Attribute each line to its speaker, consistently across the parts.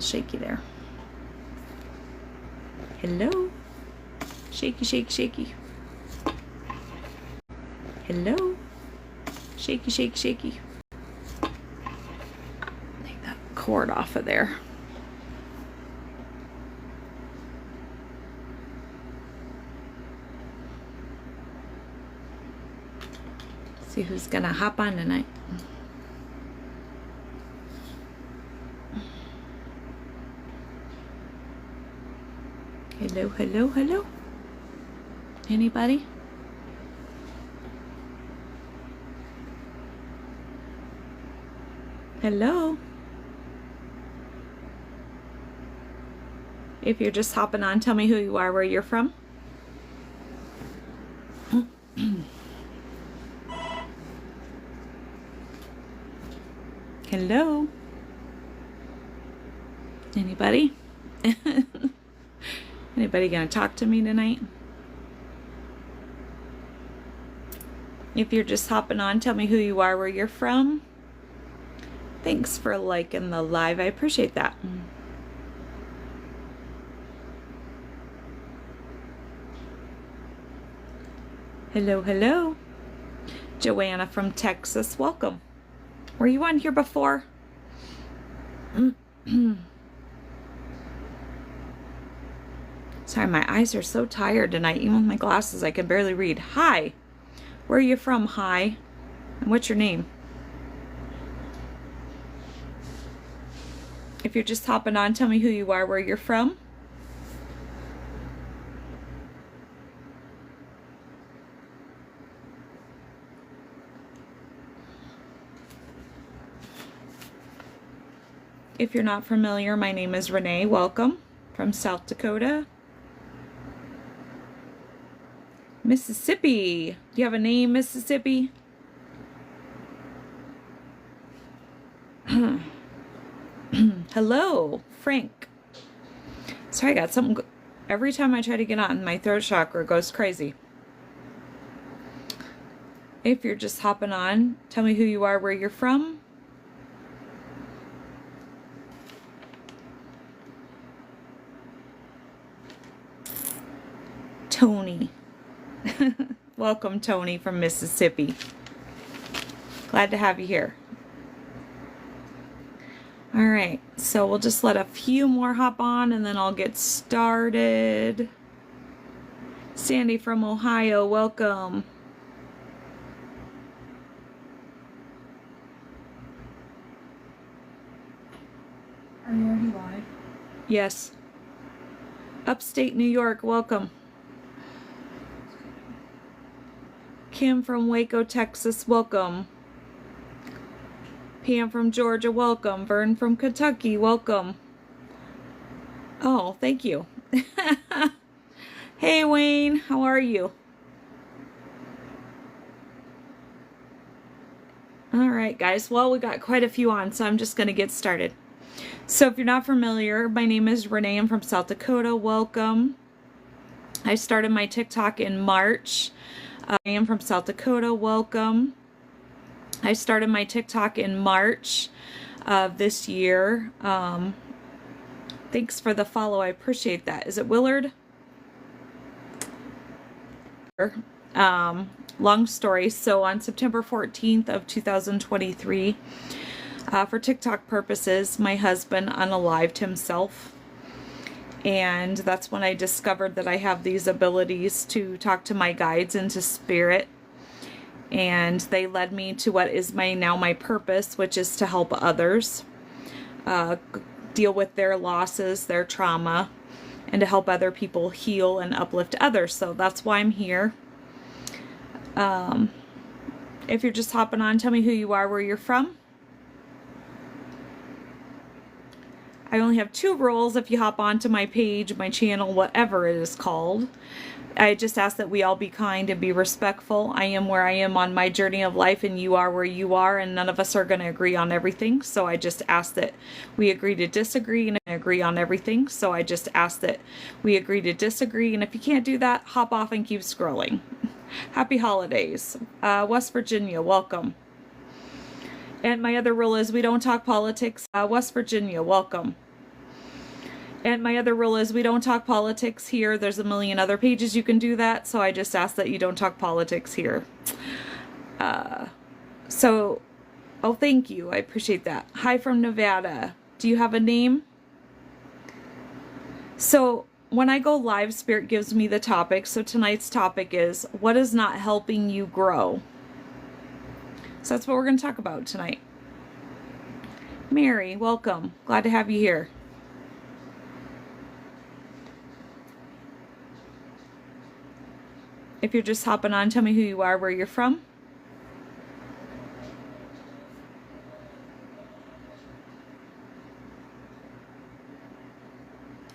Speaker 1: shaky there. Hello? Shaky, shaky, shaky. Hello? Shaky, shaky, shaky. Take that cord off of there. See who's gonna hop on tonight. Hello, hello, hello. Anybody? Hello? If you're just hopping on, tell me who you are, where you're from. Hello? Anybody? Anybody gonna talk to me tonight? If you're just hopping on, tell me who you are, where you're from. Thanks for liking the live. I appreciate that. Hello, hello. Joanna from Texas. Welcome. Were you on here before? Sorry, my eyes are so tired tonight. Even with my glasses, I can barely read. Hi. Where are you from? Hi. And what's your name? If you're just hopping on, tell me who you are, where you're from. If you're not familiar, my name is Renee. Welcome from South Dakota. Mississippi. Do you have a name, Mississippi? Hello, Frank. Sorry, I got something. Every time I try to get on, my throat chakra goes crazy. If you're just hopping on, tell me who you are, where you're from. Tony. Welcome, Tony from Mississippi. Glad to have you here. All right, so we'll just let a few more hop on and then I'll get started. Sandy from Ohio, welcome.
Speaker 2: Are you already live?
Speaker 1: Yes. Upstate New York, welcome. Kim from Waco, Texas, welcome. Pam from Georgia, welcome. Vern from Kentucky, welcome. Oh, thank you. Hey, Wayne, how are you? All right, guys. Well, we got quite a few on, so I'm just going to get started. So if you're not familiar, my name is Renee. I'm from South Dakota. Welcome. I started my TikTok in March. I am from South Dakota. Welcome. I started my TikTok in March of this year. Thanks for the follow. I appreciate that. Is it Willard? Long story. So on September 14th of 2023, for TikTok purposes, my husband unalived himself. And that's when I discovered that I have these abilities to talk to my guides into spirit. And they led me to what is my purpose, which is to help others deal with their losses, their trauma, and to help other people heal and uplift others. So that's why I'm here. If you're just hopping on, tell me who you are, where you're from. I only have 2 rules if you hop onto my page, my channel, whatever it is called. I just ask that we all be kind and be respectful. I am where I am on my journey of life, and you are where you are, and none of us are going to agree on everything. So I just ask that we agree to disagree and agree on everything. So I just ask that we agree to disagree. And if you can't do that, hop off and keep scrolling. Happy holidays. West Virginia, welcome. And my other rule is we don't talk politics. West Virginia, welcome. And my other rule is we don't talk politics here. There's a million other pages you can do that, so I just ask that you don't talk politics here. Oh, thank you. I appreciate that. Hi from Nevada. Do you have a name? So when I go live, Spirit gives me the topic. So tonight's topic is, what is not helping you grow? So that's what we're going to talk about tonight. Mary, welcome. Glad to have you here. If you're just hopping on, tell me who you are, where you're from.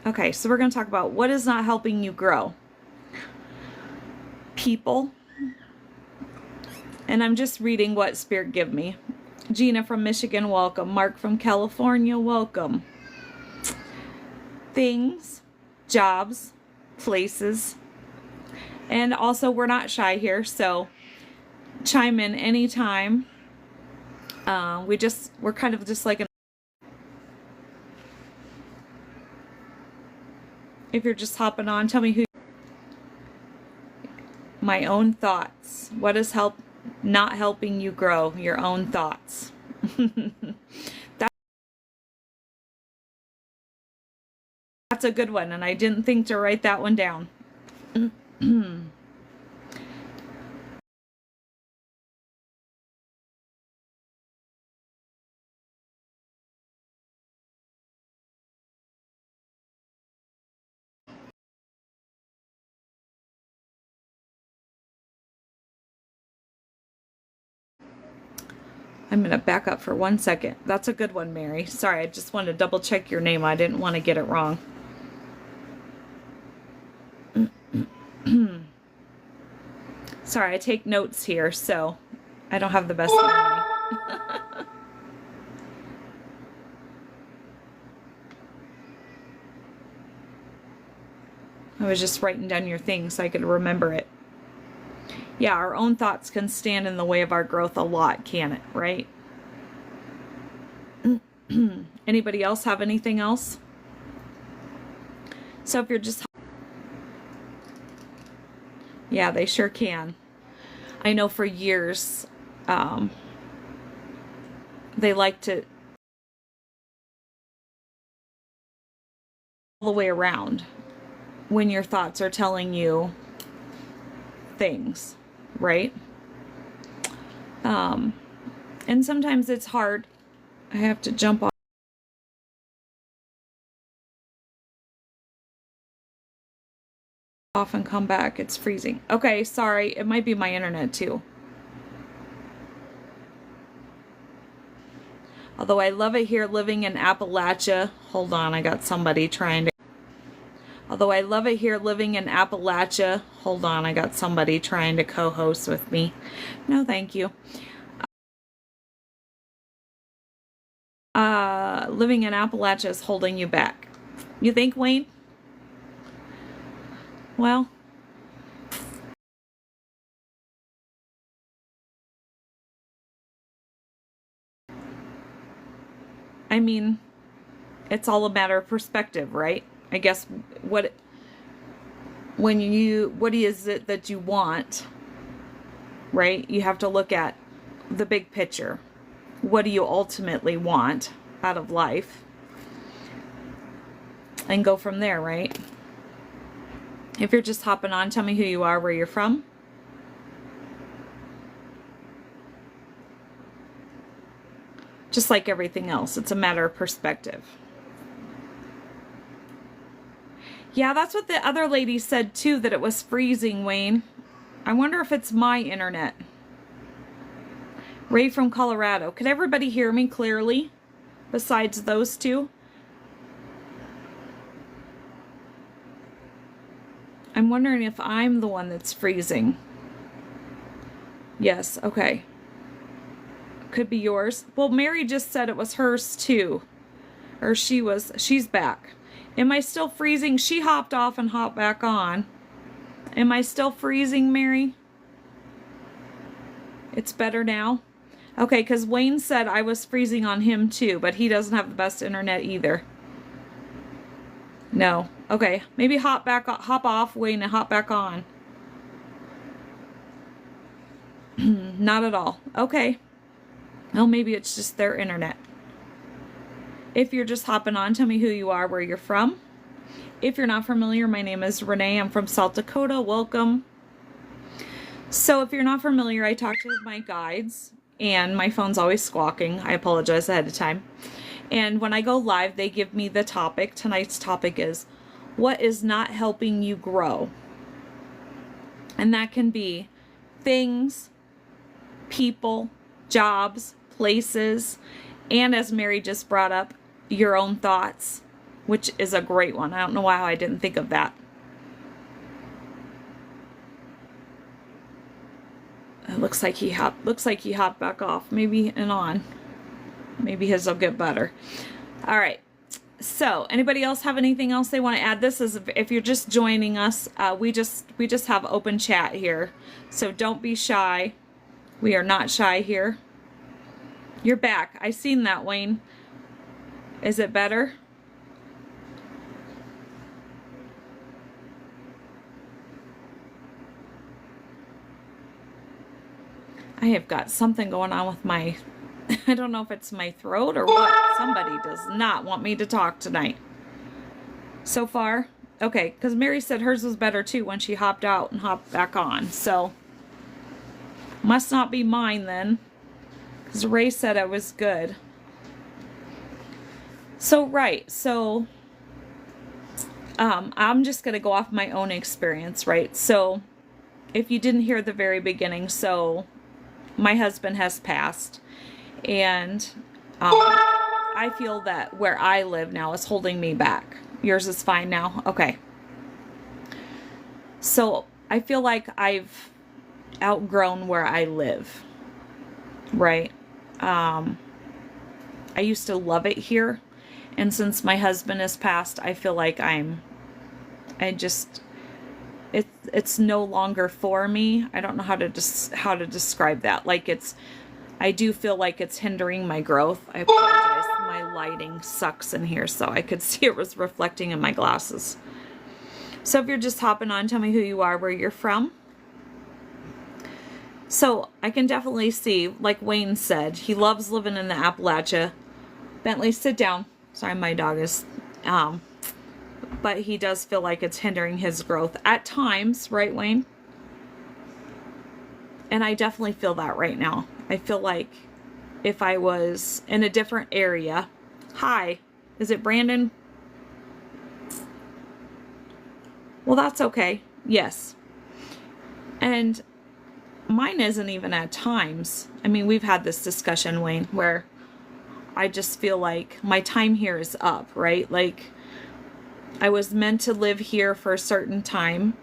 Speaker 1: Okay, so we're going to talk about what is not helping you grow. People. And I'm just reading what Spirit give me. Gina from Michigan, welcome. Mark from California, welcome. Things, jobs, places. And also, we're not shy here, so chime in anytime. We're kind of just like if you're just hopping on, tell me who. My own thoughts. What is not helping you grow? Your own thoughts. That's a good one, and I didn't think to write that one down. I'm going to back up for 1 second. That's a good one, Mary. Sorry, I just wanted to double check your name. I didn't want to get it wrong. Sorry, I take notes here, so I don't have the best memory. I was just writing down your thing so I could remember it. Yeah, our own thoughts can stand in the way of our growth a lot, can it? Right? Anybody else have anything else? So if you're just... Yeah, they sure can. I know for years, they like to... all the way around when your thoughts are telling you things, right? And sometimes it's hard. I have to jump off and come back. It's freezing. Okay, sorry. It might be my internet too. Although I love it here living in Appalachia. Hold on, I got somebody trying to... Although I love it here living in Appalachia. Hold on, I got somebody trying to co-host with me. No, thank you. Living in Appalachia is holding you back. You think, Wayne? Well... I mean, it's all a matter of perspective, right? I guess what is it that you want, right? You have to look at the big picture. What do you ultimately want out of life? And go from there, right? If you're just hopping on, tell me who you are, where you're from. Just like everything else, it's a matter of perspective. Yeah, that's what the other lady said too, that it was freezing, Wayne. I wonder if it's my internet. Ray from Colorado. Can everybody hear me clearly besides those two? I'm wondering if I'm the one that's freezing. Yes, okay. Could be yours. Well, Mary just said it was hers too. Or she's back. Am I still freezing? She hopped off and hopped back on. Am I still freezing, Mary? It's better now? Okay, because Wayne said I was freezing on him too, but he doesn't have the best internet either. No. Okay. Maybe hop off, Wayne, and hop back on. Not at all. Okay. Well, maybe it's just their internet. If you're just hopping on, tell me who you are, where you're from. If you're not familiar, my name is Renee. I'm from South Dakota. Welcome. So if you're not familiar, I talk to my guides, and my phone's always squawking. I apologize ahead of time. And when I go live, they give me the topic. Tonight's topic is, what is not helping you grow? And that can be things, people, jobs, places, and as Mary just brought up, your own thoughts, which is a great one. I don't know why I didn't think of that. It looks like he hopped back off. Maybe and on. Maybe his will get better. All right. So, anybody else have anything else they want to add? This is, if you're just joining us, we just have open chat here. So don't be shy. We are not shy here. You're back. I seen that, Wayne. Is it better? I have got something going on with my, I don't know if it's my throat or what. Somebody does not want me to talk tonight. So far, okay, because Mary said hers was better too when she hopped out and hopped back on. So, must not be mine then, because Ray said I was good. So, right, so, I'm just going to go off my own experience, right? So, if you didn't hear the very beginning, so, my husband has passed, and I feel that where I live now is holding me back. Yours is fine now? Okay. So, I feel like I've outgrown where I live, right? I used to love it here, and since my husband has passed, I feel like it's no longer for me. I don't know how to describe that. Like, I do feel like it's hindering my growth. I apologize. My lighting sucks in here, so I could see it was reflecting in my glasses. So if you're just hopping on, tell me who you are, where you're from. So I can definitely see, like Wayne said, he loves living in the Appalachia. Bentley, sit down. Sorry, my dog is, but he does feel like it's hindering his growth at times, right, Wayne? And I definitely feel that right now. I feel like if I was in a different area. Hi, is it Brandon? Well, that's okay. Yes. And mine isn't even at times. I mean, we've had this discussion, Wayne, where I just feel like my time here is up, right? Like, I was meant to live here for a certain time,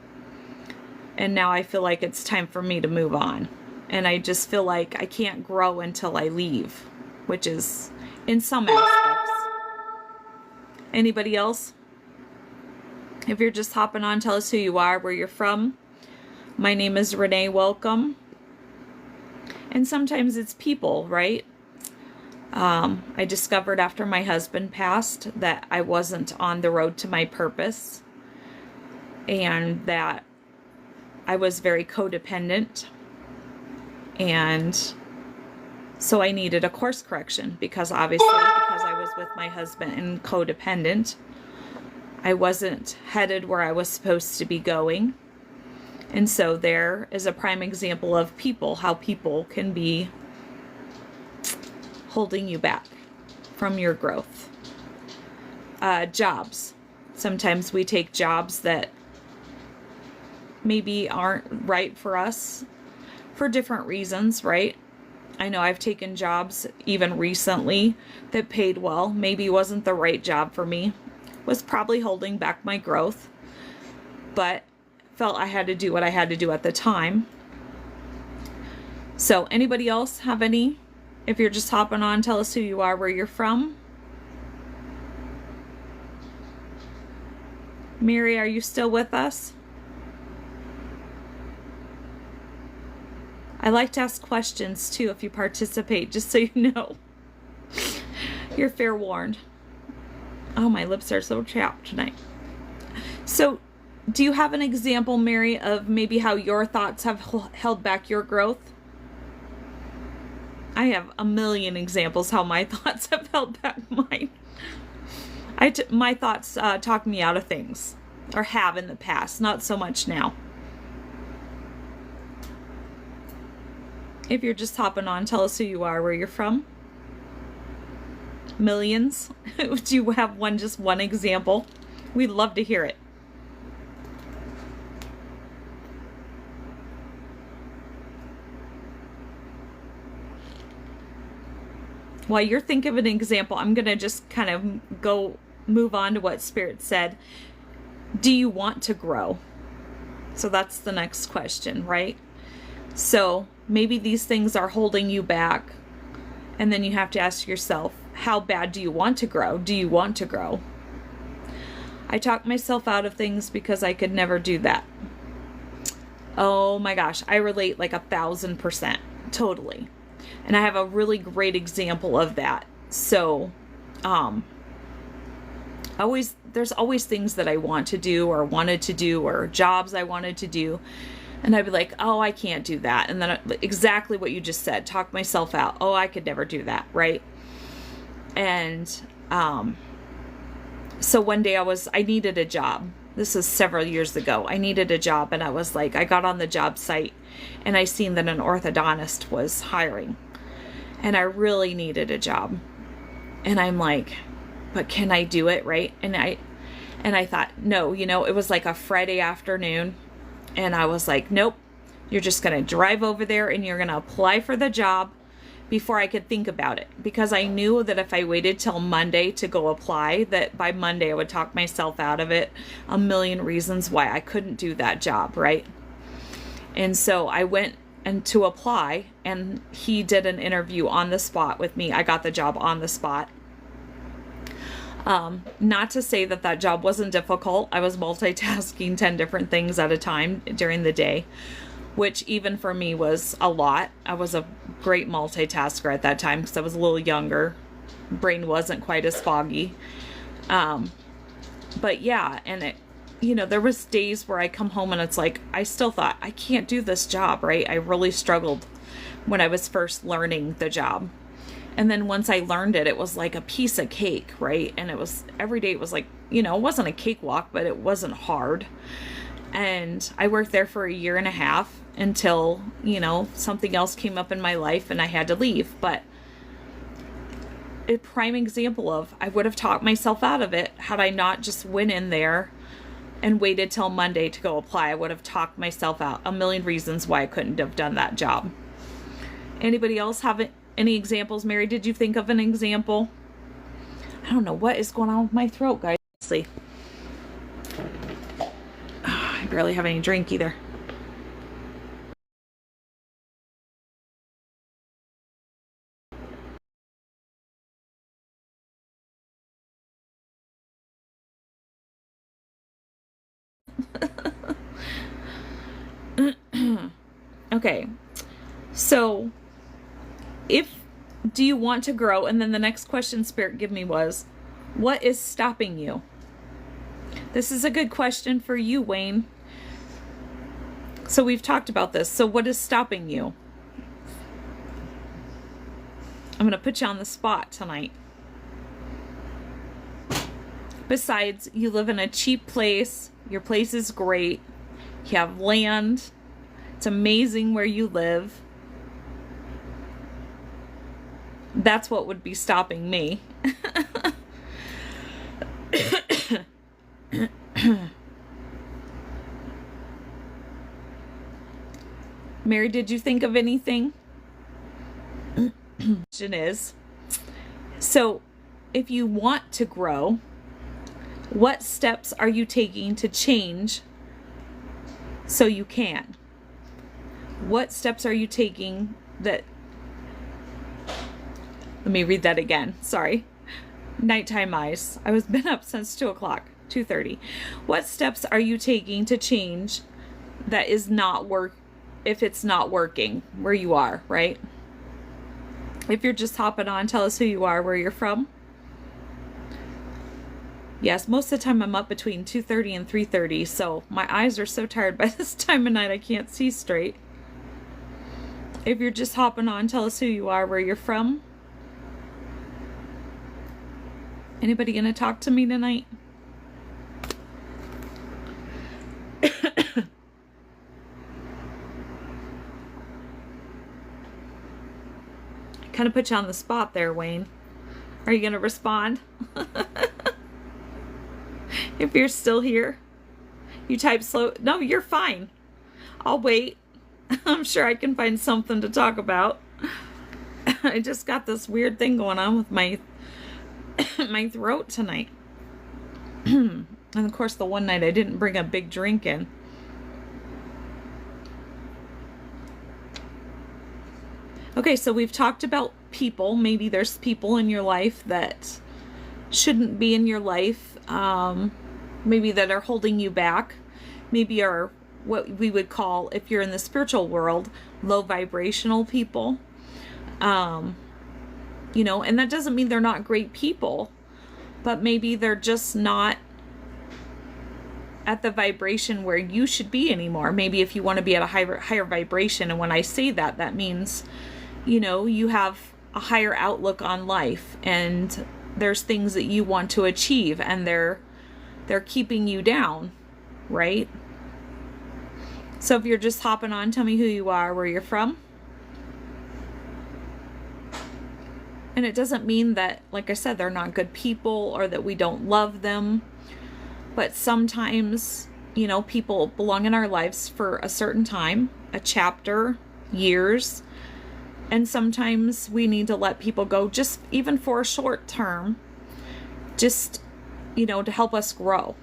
Speaker 1: and now I feel like it's time for me to move on. And I just feel like I can't grow until I leave, which is in some aspects. Anybody else? If you're just hopping on, tell us who you are, where you're from. My name is Renee. Welcome. And sometimes it's people, right? I discovered after my husband passed that I wasn't on the road to my purpose, and that I was very codependent, and so I needed a course correction because obviously, because I was with my husband and codependent, I wasn't headed where I was supposed to be going. And so there is a prime example of people, how people can be holding you back from your growth. Jobs. Sometimes we take jobs that maybe aren't right for us for different reasons, right? I know I've taken jobs even recently that paid well. Maybe wasn't the right job for me. Was probably holding back my growth, but felt I had to do what I had to do at the time. So anybody else have any? If you're just hopping on, tell us who you are, where you're from. Mary, are you still with us? I like to ask questions too if you participate, just so you know. You're fair warned. Oh, my lips are so chapped tonight. So, do you have an example, Mary, of maybe how your thoughts have held back your growth? I have a million examples how my thoughts have held back mine. My thoughts talk me out of things, or have in the past, not so much now. If you're just hopping on, tell us who you are, where you're from. Millions. Do you have just one example? We'd love to hear it. While you're thinking of an example, I'm going to just kind of move on to what Spirit said. Do you want to grow? So that's the next question, right? So maybe these things are holding you back. And then you have to ask yourself, how bad do you want to grow? Do you want to grow? I talked myself out of things because I could never do that. Oh my gosh, I relate like 1,000%. Totally. And I have a really great example of that. So, there's always things that I want to do or wanted to do or jobs I wanted to do. And I'd be like, oh, I can't do that. And then exactly what you just said, talk myself out. Oh, I could never do that. Right. And, so one day I needed a job. This is several years ago. I needed a job, and I was like, I got on the job site and I seen that an orthodontist was hiring, and I really needed a job. And I'm like, but can I do it? Right. And I thought, no, it was like a Friday afternoon, and I was like, nope, you're just going to drive over there and you're going to apply for the job before I could think about it. Because I knew that if I waited till Monday to go apply, that by Monday I would talk myself out of it. A million reasons why I couldn't do that job, right? And so I went to apply, and he did an interview on the spot with me. I got the job on the spot. Not to say that job wasn't difficult. I was multitasking 10 different things at a time during the day, which even for me was a lot. I was a great multitasker at that time because I was a little younger. Brain wasn't quite as foggy. But yeah, and there was days where I come home and it's like, I still thought, I can't do this job, right? I really struggled when I was first learning the job. And then once I learned it, it was like a piece of cake, right? And it was, every day it was like, it wasn't a cakewalk, but it wasn't hard. And I worked there for 1.5 years until, something else came up in my life and I had to leave. But a prime example of, I would have talked myself out of it had I not just went in there and waited till Monday to go apply. I would have talked myself out. A million reasons why I couldn't have done that job. Anybody else have any examples? Mary, did you think of an example? I don't know what is going on with my throat, guys. Let's see. I barely have any drink either. Okay, so do you want to grow? And then the next question Spirit gave me was, what is stopping you? This is a good question for you, Wayne. So we've talked about this. So what is stopping you? I'm going to put you on the spot tonight. Besides, you live in a cheap place. Your place is great. You have land. It's amazing where you live. That's what would be stopping me. Mary, did you think of anything? Question is, so if you want to grow, what steps are you taking to change so you can? What steps are you taking that... Let me read that again. Sorry. Nighttime eyes. I was been up since 2:30. What steps are you taking to change that is not if it's not working where you are, right? If you're just hopping on, tell us who you are, where you're from. Yes, most of the time I'm up between 2:30 and 3:30, so my eyes are so tired by this time of night I can't see straight. If you're just hopping on, tell us who you are, where you're from. Anybody gonna talk to me tonight? Kind of put you on the spot there, Wayne. Are you gonna respond? If you're still here, you type slow. No, you're fine. I'll wait. I'm sure I can find something to talk about. I just got this weird thing going on with my my throat tonight. And of course, the one night I didn't bring a big drink in. Okay, so we've talked about people. Maybe there's people in your life that shouldn't be in your life. Maybe that are holding you back. Maybe are what we would call, if you're in the spiritual world, low vibrational people. You know, and that doesn't mean they're not great people, but maybe they're just not at the vibration where you should be anymore. Maybe if you want to be at a higher vibration, and when I say that, that means, you know, you have a higher outlook on life, and there's things that you want to achieve, and they're keeping you down, right? So if you're just hopping on, tell me who you are, where you're from. And it doesn't mean that, like I said, they're not good people or that we don't love them. But sometimes, you know, people belong in our lives for a certain time, a chapter, years. And sometimes we need to let people go, just even for a short term, just, you know, to help us grow.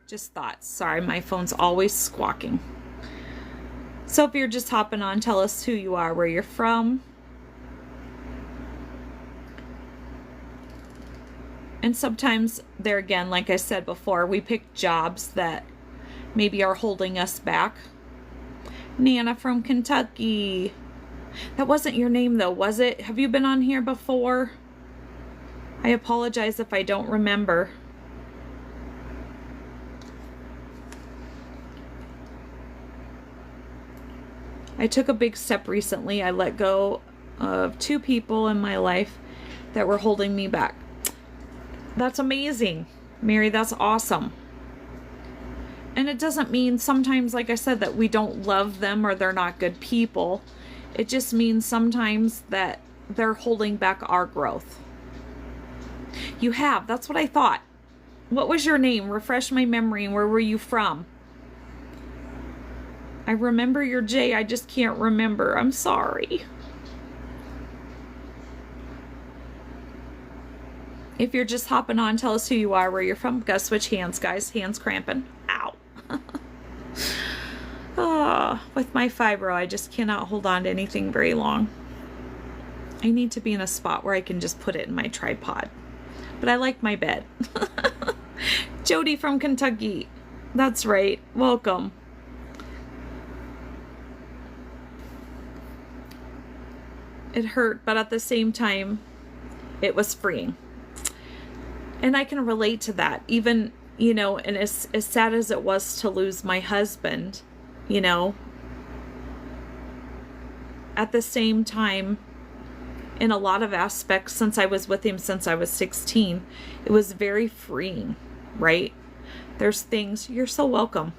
Speaker 1: Just thoughts. Sorry, my phone's always squawking. So if you're just hopping on, tell us who you are, where you're from. And sometimes, there again, like I said before, we pick jobs that maybe are holding us back. Nana from Kentucky. That wasn't your name though, was it? Have you been on here before? I apologize if I don't remember. I took a big step recently. I let go of 2 people in my life that were holding me back. That's amazing, Mary. That's awesome. And it doesn't mean sometimes, like I said, that we don't love them or they're not good people. It just means sometimes that they're holding back our growth. You have. That's what I thought. What was your name? Refresh my memory. And where were you from? I remember your J. I just can't remember. I'm sorry. If you're just hopping on, tell us who you are, where you're from. Gotta switch hands, guys. Hands cramping. Ow. With my fibro, I just cannot hold on to anything very long. I need to be in a spot where I can just put it in my tripod. But I like my bed. Jody from Kentucky. That's right. Welcome. It hurt, but at the same time, it was freeing. And I can relate to that. Even, you know, and as sad as it was to lose my husband, you know, at the same time, in a lot of aspects, since I was with him since I was 16, it was very freeing, right? There's things, you're so welcome.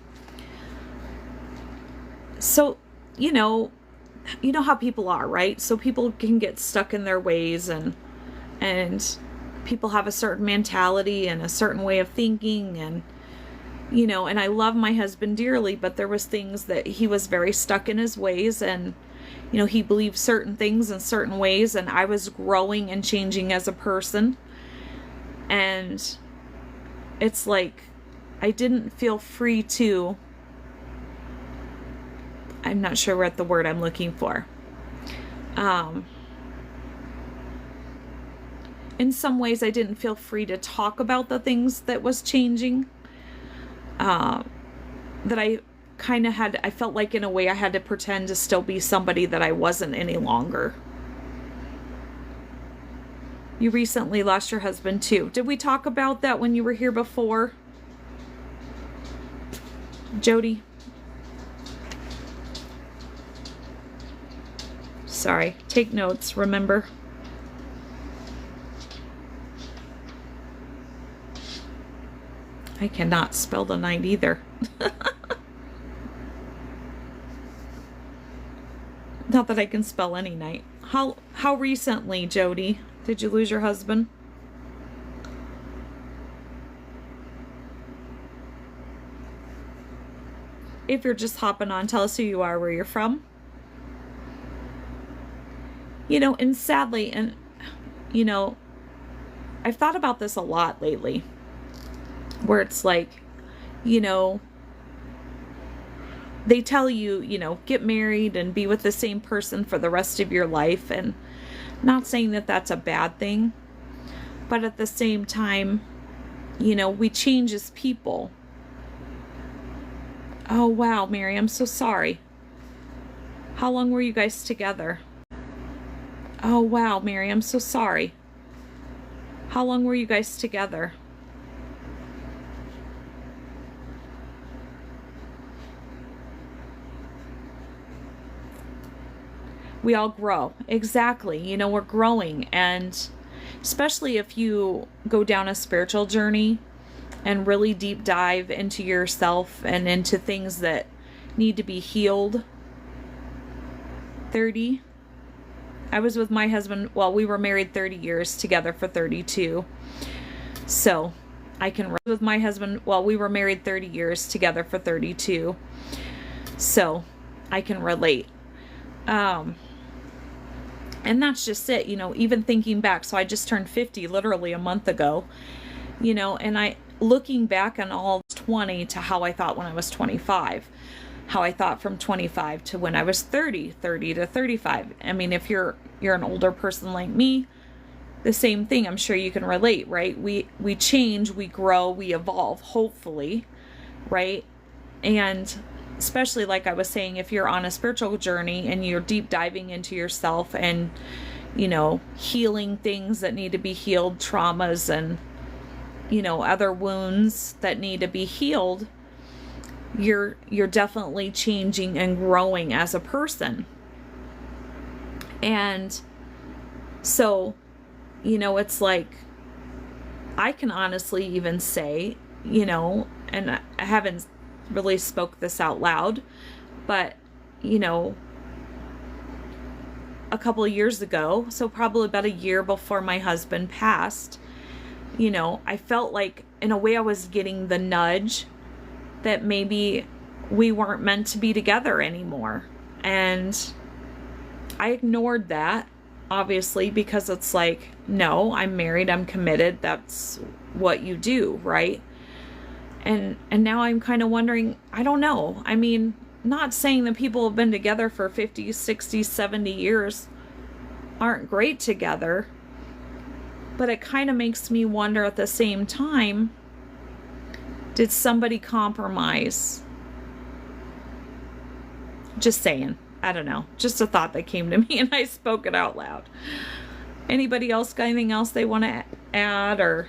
Speaker 1: So, you know how people are, right? So people can get stuck in their ways, and people have a certain mentality and a certain way of thinking, and you know, and I love my husband dearly, but there was things that he was very stuck in his ways, and you know, he believed certain things in certain ways, and I was growing and changing as a person, and it's like I didn't feel free to, I'm not sure what the word I'm looking for. In some ways, I didn't feel free to talk about the things that was changing. That I kind of had, I felt like in a way I had to pretend to still be somebody that I wasn't any longer. You recently lost your husband too. Did we talk about that when you were here before? Jody? Sorry. Take notes, remember? I cannot spell the night either. Not that I can spell any night. How recently, Jody, did you lose your husband? If you're just hopping on, tell us who you are, where you're from. You know, and sadly, and you know, I've thought about this a lot lately, where it's like, you know, they tell you, you know, get married and be with the same person for the rest of your life. And not saying that that's a bad thing, but at the same time, you know, we change as people. Oh, wow, Mary, I'm so sorry. How long were you guys together? Oh, wow, Mary, I'm so sorry. How long were you guys together? We all grow. Exactly. You know, we're growing. And especially if you go down a spiritual journey and really deep dive into yourself and into things that need to be healed. 30. I was with my husband, well, we were married 30 years, together for 32. So I can with my husband, well, we were married 30 years, together for 32. So I can relate. And that's just it, you know, even thinking back. So I just turned 50 literally a month ago, you know, and looking back on all 20 to how I thought when I was 25, how I thought from 25 to when I was 30, 30 to 35. I mean, if you're an older person like me, the same thing, I'm sure you can relate, right? We change, we grow, we evolve, hopefully, right? And especially like I was saying, if you're on a spiritual journey and you're deep diving into yourself and, you know, healing things that need to be healed, traumas and, you know, other wounds that need to be healed, you're definitely changing and growing as a person. And so, you know, it's like, I can honestly even say, you know, and I haven't really spoke this out loud, but, you know, a couple of years ago, so probably about a year before my husband passed, you know, I felt like in a way I was getting the nudge that maybe we weren't meant to be together anymore. And I ignored that, obviously, because it's like, no, I'm married, I'm committed, that's what you do, right? And now I'm kind of wondering, I don't know. I mean, not saying that people who have been together for 50, 60, 70 years aren't great together, but it kind of makes me wonder at the same time, did somebody compromise? Just saying. I don't know. Just a thought that came to me and I spoke it out loud. Anybody else got anything else they want to add, or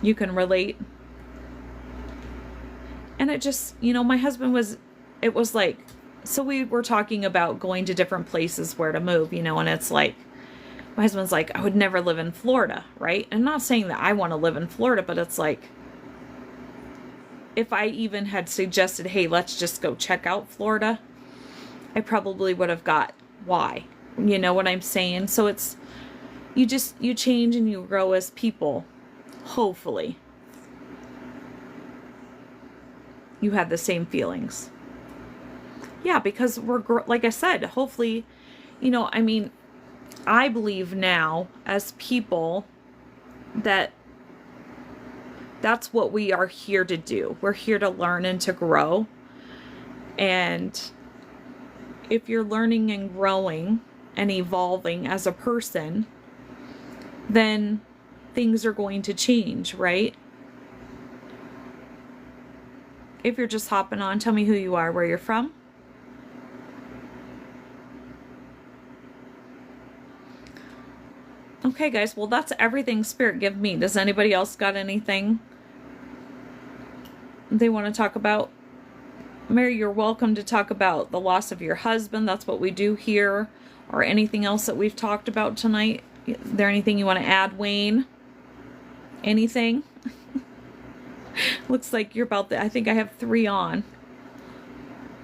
Speaker 1: you can relate? And it just, you know, my husband it was like, so we were talking about going to different places where to move, you know, and it's like, my husband's like, I would never live in Florida, right? And I'm not saying that I want to live in Florida, but it's like, if I even had suggested, hey, let's just go check out Florida, I probably would have got why. You know what I'm saying? So it's, you change and you grow as people. Hopefully you have the same feelings. Yeah, because like I said, hopefully, you know, I mean, I believe now as people that that's what we are here to do. We're here to learn and to grow. And if you're learning and growing and evolving as a person, then things are going to change, right? If you're just hopping on, tell me who you are, where you're from. Okay, guys, well, that's everything Spirit give me. Does anybody else got anything they want to talk about? Mary, you're welcome to talk about the loss of your husband. That's what we do here. Or anything else that we've talked about tonight. Is there anything you want to add, Wayne? Anything? Looks like you're about I think I have 3 on.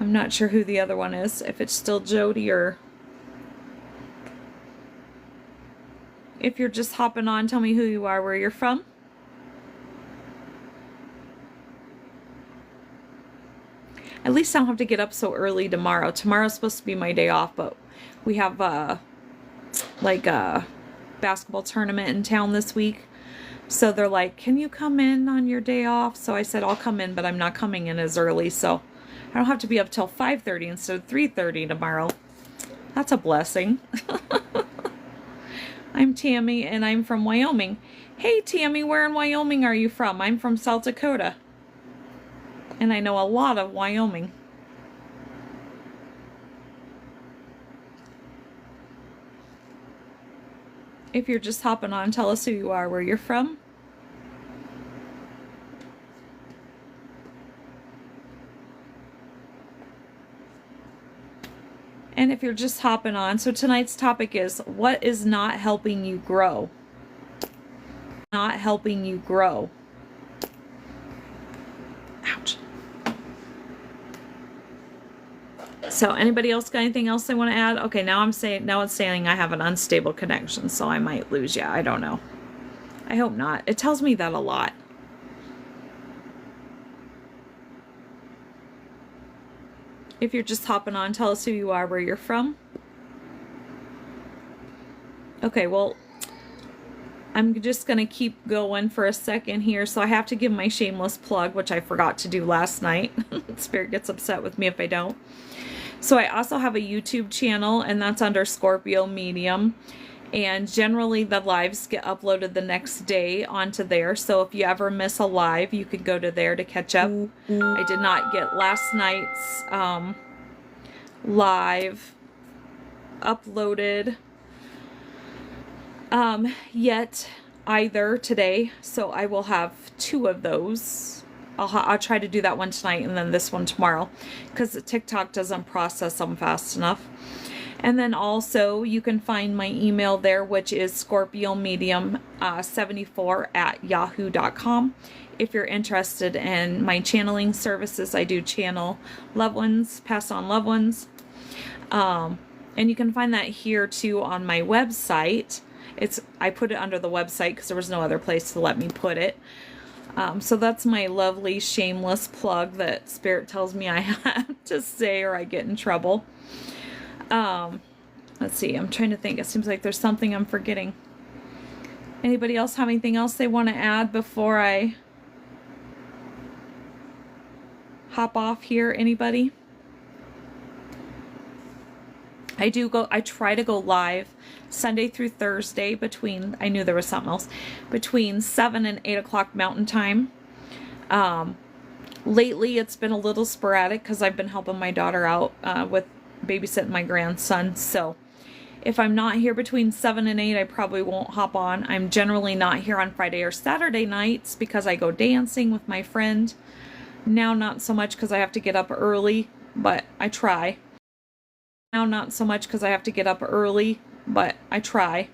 Speaker 1: I'm not sure who the other one is. If it's still Jody or... If you're just hopping on, tell me who you are, where you're from. At least I don't have to get up so early tomorrow. Tomorrow's supposed to be my day off, but we have like a basketball tournament in town this week. So they're like, can you come in on your day off? So I said, I'll come in, but I'm not coming in as early. So I don't have to be up till 5:30 instead of 3:30 tomorrow. That's a blessing. I'm Tammy, and I'm from Wyoming. Hey, Tammy, where in Wyoming are you from? I'm from South Dakota. And I know a lot of Wyoming. If you're just hopping on, tell us who you are, where you're from. And if you're just hopping on, so tonight's topic is, what is not helping you grow? Not helping you grow. Ouch. So anybody else got anything else they want to add? Okay, now it's saying I have an unstable connection, so I might lose you. I don't know. I hope not. It tells me that a lot. If you're just hopping on, tell us who you are, where you're from. Okay, well, I'm just going to keep going for a second here. So I have to give my shameless plug, which I forgot to do last night. Spirit gets upset with me if I don't. So I also have a YouTube channel, and that's under Scorpio Medium. And generally the lives get uploaded the next day onto there. So if you ever miss a live, you could go to there to catch up. I did not get last night's live uploaded yet either today. So I will have 2 of those. I'll try to do that one tonight and then this one tomorrow, because TikTok doesn't process them fast enough. And then also you can find my email there, which is scorpiomedium74@yahoo.com. If you're interested in my channeling services, I do channel loved ones, pass on loved ones. And you can find that here too on my website. I put it under the website because there was no other place to let me put it. So that's my lovely shameless plug that Spirit tells me I have to say or I get in trouble. Let's see, I'm trying to think. It seems like there's something I'm forgetting. Anybody else have anything else they want to add before I hop off here? Anybody? I try to go live Sunday through Thursday between, I knew there was something else, between 7 and 8 o'clock Mountain Time. Lately it's been a little sporadic because I've been helping my daughter out with babysitting my grandson. So if I'm not here between 7 and 8, I probably won't hop on. I'm generally not here on Friday or Saturday nights because I go dancing with my friend. Now not so much because I have to get up early, but I try. Now not so much because I have to get up early, but I try.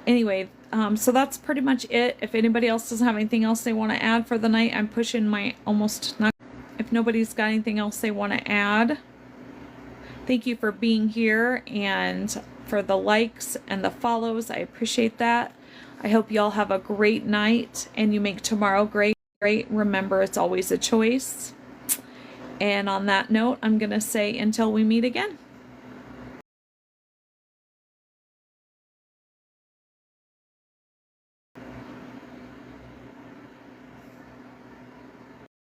Speaker 1: Anyway, so that's pretty much it. If anybody else doesn't have anything else they want to add for the night, I'm pushing my almost not. If nobody's got anything else they want to add, thank you for being here and for the likes and the follows. I appreciate that. I hope y'all have a great night and you make tomorrow great. Remember, it's always a choice. And on that note, I'm going to say until we meet again.